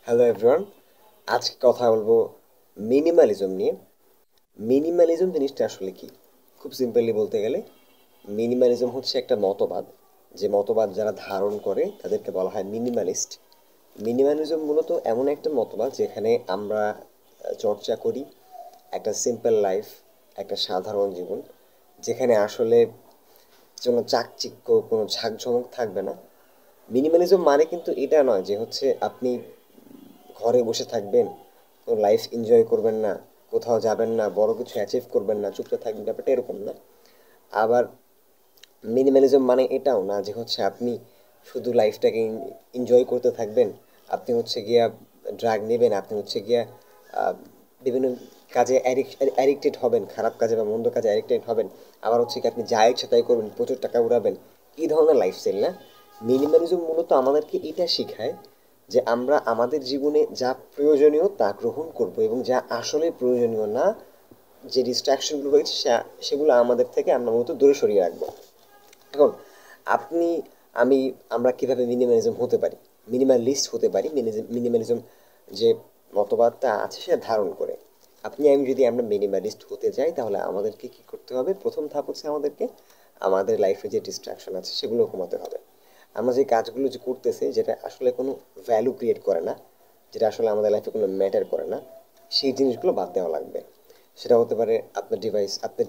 Hello everyone, আজকে কথা বলবো মিনিমালিজম নিয়ে। মিনিমালিজম জিনিসটা আসলে কি? খুব সিম্পলি বলতে গেলে মিনিমালিজম হচ্ছে একটা মতবাদ, যে মতবাদ যারা ধারণ করে তাদেরকে বলা হয় মিনিমালিস্ট। মিনিমালিজম মূলত এমন একটা মতবাদ যেখানে আমরা চর্চা করি একটা সিম্পল লাইফ, একটা সাধারণ জীবন, যেখানে আসলে কোনো চাকচিক্য, কোনো ঝাঁকঝমক থাকবে না। মিনিমালিজম মানে কিন্তু এটা নয় যে হচ্ছে আপনি ঘরে বসে থাকবেন, কোনো লাইফ এনজয় করবেন না, কোথাও যাবেন না, বড় কিছু অ্যাচিভ করবেন না, চুপচাপ থাকবেন, ব্যাপারটা এরকম না। আবার মিনিমালিজম মানে এটাও না যে হচ্ছে আপনি শুধু লাইফটাকে এনজয় করতে থাকবেন। আপনি হচ্ছে গিয়া ড্রাগ নেবেন, আপনি হচ্ছে গিয়া আহ, বিভিন্ন কাজে অ্যাডিক্টেড হবেন, খারাপ কাজে বা মন্দ কাজে অ্যাডিক্টেড হবেন। আবার হচ্ছে কি আপনি যা ইচ্ছা তাই করবেন, প্রচুর টাকা উড়াবেন, এই ধরনের লাইফস্টাইল না। মিনিমালিজম মূলত আমাদেরকে এটা শেখায় যে আমরা আমাদের জীবনে যা প্রয়োজনীয় তা গ্রহণ করব, এবং যা আসলে প্রয়োজনীয় না, যে ডিস্ট্রাকশনগুলো রয়েছে সেগুলো আমাদের থেকে আমরা মূলত দূরে সরিয়ে রাখবো। এখন আপনি, আমি, আমরা কিভাবে মিনিমালিজম হতে পারি, মিনিমালিস্ট হতে পারি, মিনিমালিজম যে মতবাদটা আছে সেটা ধারণ করে। আপনি আমি যদি আমরা মিনিমালিস্ট হতে যাই তাহলে আমাদেরকে কি করতে হবে? প্রথম ধাপ হচ্ছে আমাদেরকে আমাদের লাইফে যে ডিস্ট্রাকশন আছে সেগুলো কমাতে হবে। আমরা যে কাজগুলো যে করতেছি যেটা আসলে কোনো ভ্যালু ক্রিয়েট করে না, যেটা আসলে আমাদের লাইফে কোনো ম্যাটার করে না, সেই জিনিসগুলো বাদ দেওয়া লাগবে। সেটা হতে পারে আপনার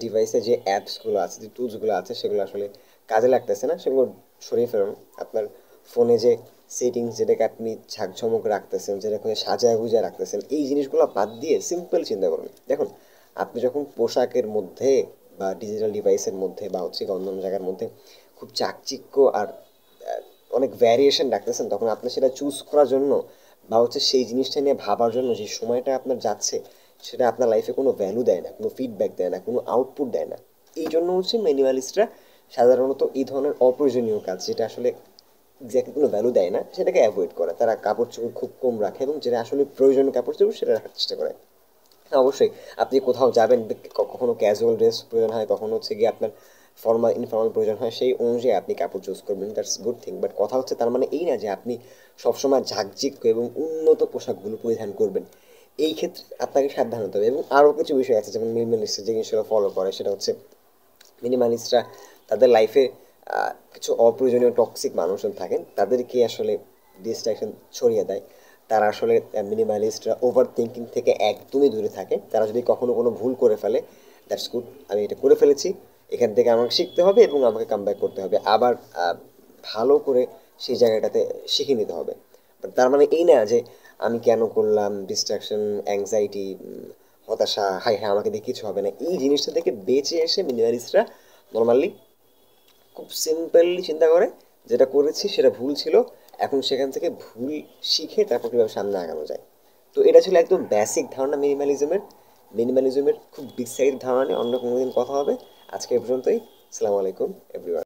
ডিভাইসে যে অ্যাপসগুলো আছে, যে টুলসগুলো আছে সেগুলো আসলে কাজে লাগতেছে না, সেগুলো সরিয়ে ফেলুন। আপনার ফোনে যে সেটিংস, যেটাকে আপনি ঝাঁকঝমক রাখতেছেন, যেটাকে সাজায় গুজায় রাখতেছেন, এই জিনিসগুলো বাদ দিয়ে সিম্পল চিন্তা করুন। দেখুন, আপনি যখন পোশাকের মধ্যে বা ডিজিটাল ডিভাইসের মধ্যে বা হচ্ছে অন্যান্য জায়গার মধ্যে খুব চাকচিক্য আর অনেক ভ্যারিয়েশন রাখতেছেন, তখন আপনি সেটা চুজ করার জন্য বা হচ্ছে সেই জিনিসটা নিয়ে ভাবার জন্য যে সময়টা আপনার যাচ্ছে, সেটা আপনার লাইফে কোনো ভ্যালু দেয় না, কোনো ফিডব্যাক দেয় না, কোনো আউটপুট দেয় না। এই জন্য হচ্ছে মিনিমালিস্টরা সাধারণত এই ধরনের অপ্রয়োজনীয় কাজ, যেটা আসলে এক্স্যাক্টলি কোনো ভ্যালু দেয় না, সেটাকে অ্যাভয়েড করে। তারা কাপড় চোপড় খুব কম রাখে এবং যেটা আসলে প্রয়োজনীয় কাপড় চোপড় সেটা রাখার চেষ্টা করে। হ্যাঁ, অবশ্যই আপনি কোথাও যাবেন, কখনো ক্যাজুয়াল ড্রেস প্রয়োজন হয়, কখনো হচ্ছে গিয়ে আপনার ফর্মাল ইনফর্মাল প্রয়োজন হয়, সেই অনুযায়ী আপনি কাপড় চুজ করবেন, দ্যাটস গুড থিং। বাট কথা হচ্ছে তার মানে এই না যে আপনি সবসময় ঝাঁকঝিক এবং উন্নত পোশাকগুলো পরিধান করবেন। এই ক্ষেত্রে আপনাকে সাবধান হতে হবে। এবং আরও কিছু বিষয় আছে, যেমন মিনিমালিস্ট যে জিনিসগুলো ফলো করে, সেটা হচ্ছে মিনিমালিস্টরা তাদের লাইফে কিছু অপ্রয়োজনীয় টক্সিক মানুষজন থাকেন, তাদেরকে আসলে ডিস্ট্রাকশন ছড়িয়ে দেয়। তারা আসলে মিনিমালিস্টরা ওভার থিঙ্কিং থেকে একদমই দূরে থাকে। তারা যদি কখনো কোনো ভুল করে ফেলে, দ্যাটস গুড, আমি এটা করে ফেলেছি, এখান থেকে আমাকে শিখতে হবে এবং আমাকে কামব্যাক করতে হবে, আবার ভালো করে সেই জায়গাটাতে শিখে নিতে হবে। বাট তার মানে এই না যে আমি কেন করলাম, ডিস্ট্রাকশন, অ্যাংজাইটি, হতাশা, হাই হ্যাঁ আমাকে দিয়ে কিছু হবে না, এই জিনিসটা থেকে বেঁচে এসে মিনিমালিস্টরা নর্মালি খুব সিম্পলি চিন্তা করে, যেটা করেছি সেটা ভুল ছিল, এখন সেখান থেকে ভুল শিখে তারপর কীভাবে সামনে আগানো যায়। তো এটা ছিল একদম বেসিক ধারণা মিনিমালিজমের। মিনিমালিজমের খুব বিস্তারিত ধারণা নিয়ে অন্য কোনো দিন কথা হবে। আজকে এ পর্যন্তই। আসসালামু আলাইকুম এভরিওয়ান।